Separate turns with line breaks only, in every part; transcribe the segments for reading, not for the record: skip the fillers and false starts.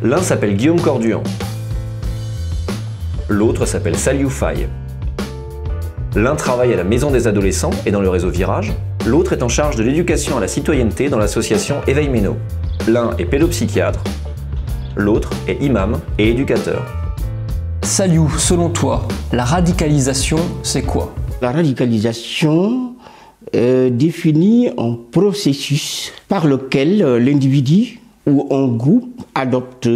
L'un s'appelle Guillaume Corduan. L'autre s'appelle Saliou Faye. L'un travaille à la Maison des Adolescents et dans le réseau Virage. L'autre est en charge de l'éducation à la citoyenneté dans l'association Éveil Méno. L'un est pédopsychiatre. L'autre est imam et éducateur.
Saliou, selon toi, la radicalisation, c'est quoi?
La radicalisation est définie un processus par lequel l'individu ou un groupe adopte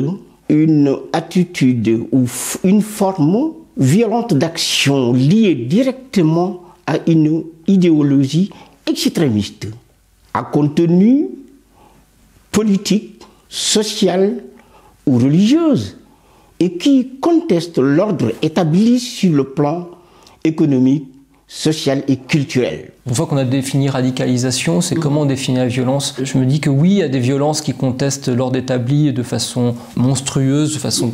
une attitude ou une forme violente d'action liée directement à une idéologie extrémiste, à contenu politique, social ou religieuse, et qui conteste l'ordre établi sur le plan économique, social et culturel.
Une fois qu'on a défini radicalisation, c'est comment on définit la violence? Je me dis que oui, il y a des violences qui contestent l'ordre établi de façon monstrueuse, de façon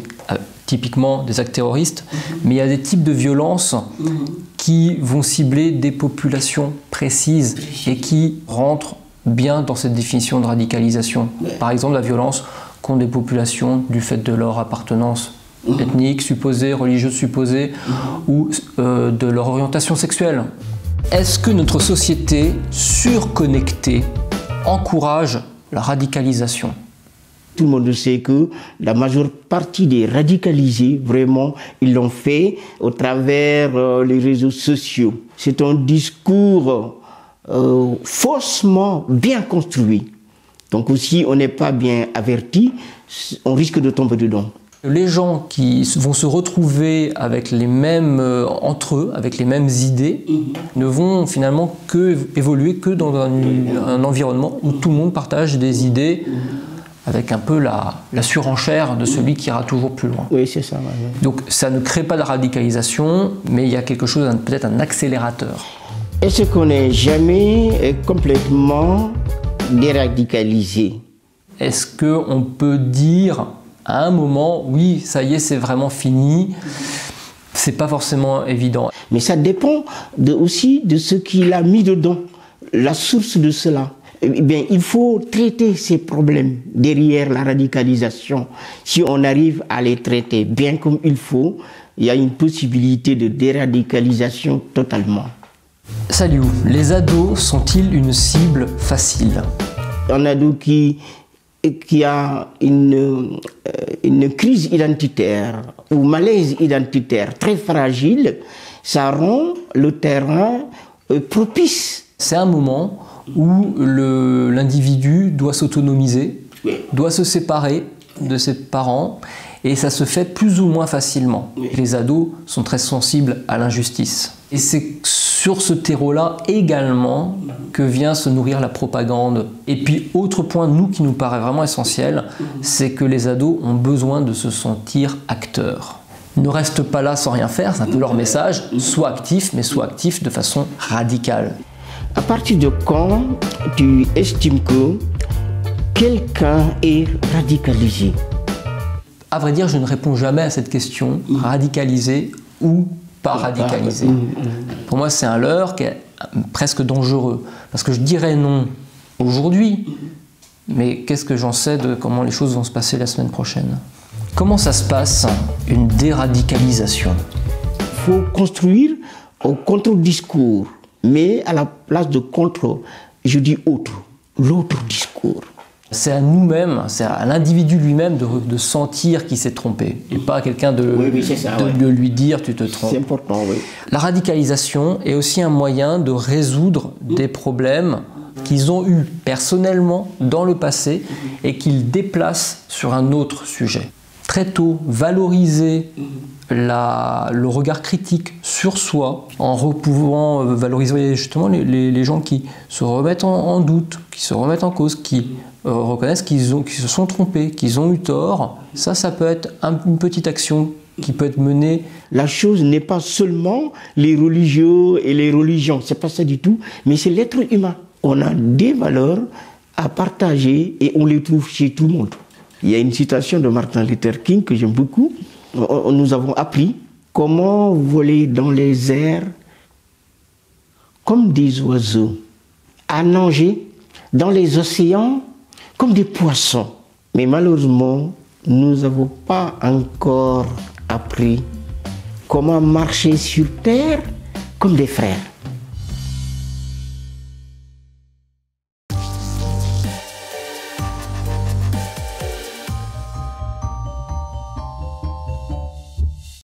typiquement des actes terroristes, mais il y a des types de violences qui vont cibler des populations précises et qui rentrent bien dans cette définition de radicalisation. Par exemple, la violence contre des populations du fait de leur appartenance ethnique supposée, religieuse supposée, ou de leur orientation sexuelle. Est-ce que notre société surconnectée encourage la radicalisation?
Tout le monde sait que la majeure partie des radicalisés, vraiment, ils l'ont fait au travers les réseaux sociaux. C'est un discours faussement bien construit. Donc si on n'est pas bien averti, on risque de tomber dedans.
Les gens qui vont se retrouver avec les mêmes, entre eux, avec les mêmes idées, ne vont finalement évoluer que dans un environnement où tout le monde partage des idées avec un peu la surenchère de celui qui ira toujours plus loin.
Oui, c'est ça. Ouais.
Donc ça ne crée pas de radicalisation, mais il y a quelque chose, peut-être un accélérateur.
Est-ce qu'on n'est jamais complètement déradicalisé?
Est-ce qu'on peut dire à un moment, oui, ça y est, c'est vraiment fini? C'est pas forcément évident.
Mais ça dépend aussi de ce qu'il a mis dedans, la source de cela. Eh bien, il faut traiter ces problèmes derrière la radicalisation. Si on arrive à les traiter bien comme il faut, il y a une possibilité de déradicalisation totalement.
Saliou, les ados sont-ils une cible facile?
Un ado qui a une crise identitaire ou malaise identitaire très fragile, ça rend le terrain propice.
C'est un moment où l'individu doit s'autonomiser, doit se séparer de ses parents, et ça se fait plus ou moins facilement. Les ados sont très sensibles à l'injustice. Et c'est sur ce terreau-là également que vient se nourrir la propagande. Et puis, autre point, nous, qui nous paraît vraiment essentiel, c'est que les ados ont besoin de se sentir acteurs. Ne reste pas là sans rien faire, c'est un peu leur message, sois actif, mais sois actif de façon radicale.
À partir de quand tu estimes que quelqu'un est radicalisé?
À vrai dire, je ne réponds jamais à cette question, radicalisé ou pas radicalisé. Pour moi, c'est un leurre qui est presque dangereux. Parce que je dirais non aujourd'hui, mais qu'est-ce que j'en sais de comment les choses vont se passer la semaine prochaine? Comment ça se passe, une déradicalisation?
Il faut construire un contre-discours, mais à la place de contre, je dis autre, l'autre discours.
C'est à nous-mêmes, c'est à l'individu lui-même de sentir qu'il s'est trompé. Et pas à quelqu'un de lui dire tu te trompes.
C'est important, oui.
La radicalisation est aussi un moyen de résoudre des problèmes qu'ils ont eus personnellement dans le passé et qu'ils déplacent sur un autre sujet. Très tôt, valoriser le regard critique sur soi en pouvant valoriser justement les gens qui se remettent en doute, qui se remettent en cause, qui reconnaissent qu'ils se sont trompés, qu'ils ont eu tort. Ça peut être une petite action qui peut être menée.
La chose n'est pas seulement les religieux et les religions, c'est pas ça du tout, mais c'est l'être humain. On a des valeurs à partager et on les trouve chez tout le monde. Il y a une citation de Martin Luther King que j'aime beaucoup. Nous avons appris comment voler dans les airs comme des oiseaux, à nager dans les océans comme des poissons. Mais malheureusement, nous n'avons pas encore appris comment marcher sur terre comme des frères.